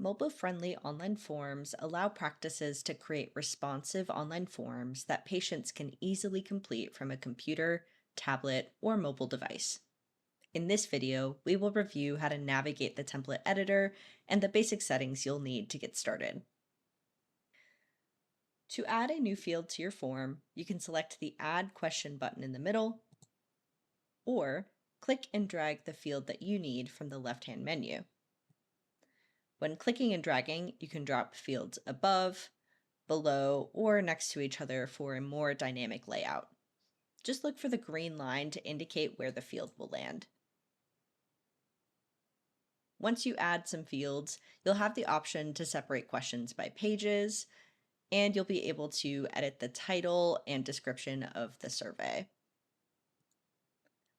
Mobile-friendly online forms allow practices to create responsive online forms that patients can easily complete from a computer, tablet, or mobile device. In this video, we will review how to navigate the template editor and the basic settings you'll need to get started. To add a new field to your form, you can select the Add Question button in the middle, or click and drag the field that you need from the left-hand menu. When clicking and dragging, you can drop fields above, below, or next to each other for a more dynamic layout. Just look for the green line to indicate where the field will land. Once you add some fields, you'll have the option to separate questions by pages, and you'll be able to edit the title and description of the survey.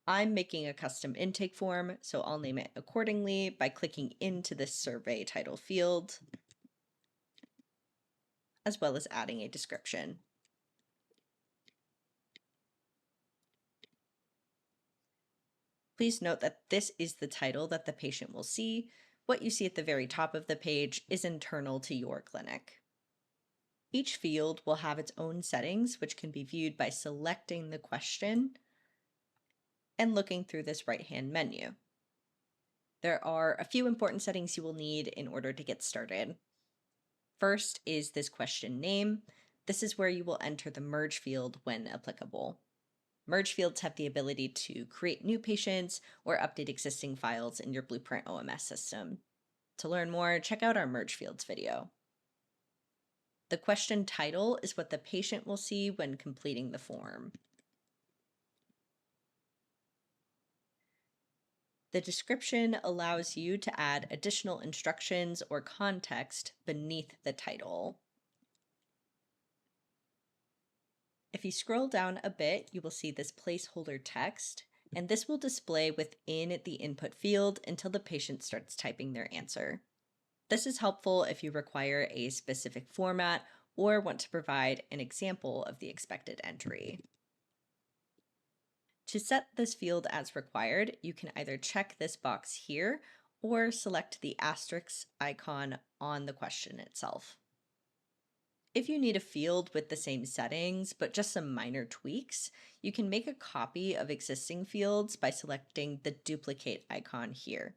I'm making a custom intake form, so I'll name it accordingly by clicking into this survey title field, as well as adding a description. Please note that this is the title that the patient will see. What you see at the very top of the page is internal to your clinic. Each field will have its own settings, which can be viewed by selecting the question and looking through this right-hand menu. There are a few important settings you will need in order to get started. First is this question name. This is where you will enter the merge field when applicable. Merge fields have the ability to create new patients or update existing files in your Blueprint OMS system. To learn more, check out our merge fields video. The question title is what the patient will see when completing the form. The description allows you to add additional instructions or context beneath the title. If you scroll down a bit, you will see this placeholder text, and this will display within the input field until the patient starts typing their answer. This is helpful if you require a specific format or want to provide an example of the expected entry. To set this field as required, you can either check this box here or select the asterisk icon on the question itself. If you need a field with the same settings, but just some minor tweaks, you can make a copy of existing fields by selecting the duplicate icon here.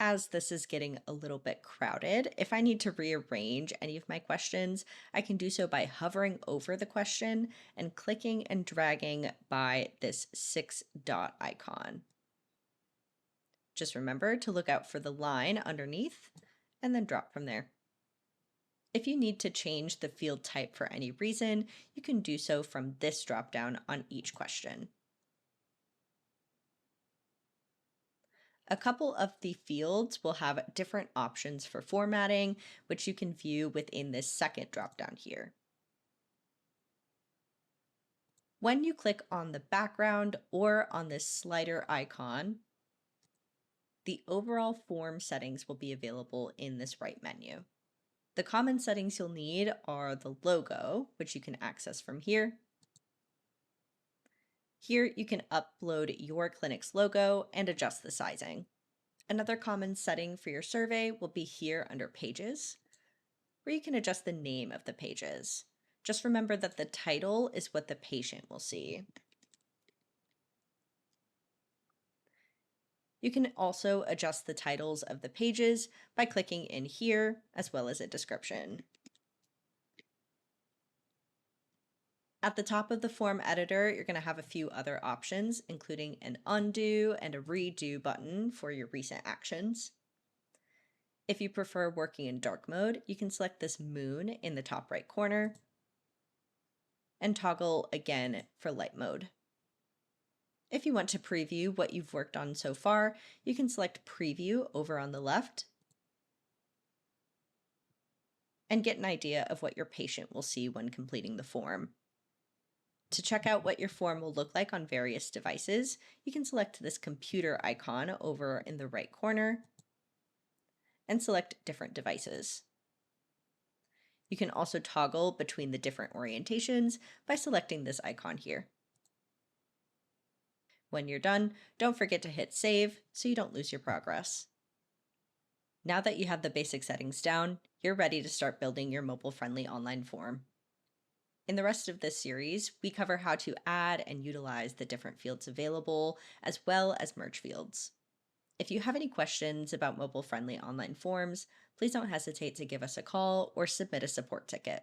As this is getting a little bit crowded, if I need to rearrange any of my questions, I can do so by hovering over the question and clicking and dragging by this 6-dot icon. Just remember to look out for the line underneath and then drop from there. If you need to change the field type for any reason, you can do so from this dropdown on each question. A couple of the fields will have different options for formatting, which you can view within this second dropdown here. When you click on the background or on this slider icon, the overall form settings will be available in this right menu. The common settings you'll need are the logo, which you can access from here. Here you can upload your clinic's logo and adjust the sizing. Another common setting for your survey will be here under Pages, where you can adjust the name of the pages. Just remember that the title is what the patient will see. You can also adjust the titles of the pages by clicking in here, as well as a description. At the top of the form editor, you're going to have a few other options, including an undo and a redo button for your recent actions. If you prefer working in dark mode, you can select this moon in the top right corner and toggle again for light mode. If you want to preview what you've worked on so far, you can select preview over on the left and get an idea of what your patient will see when completing the form. To check out what your form will look like on various devices, you can select this computer icon over in the right corner and select different devices. You can also toggle between the different orientations by selecting this icon here. When you're done, don't forget to hit save so you don't lose your progress. Now that you have the basic settings down, you're ready to start building your mobile-friendly online form. In the rest of this series, we cover how to add and utilize the different fields available, as well as merge fields. If you have any questions about mobile-friendly online forms, please don't hesitate to give us a call or submit a support ticket.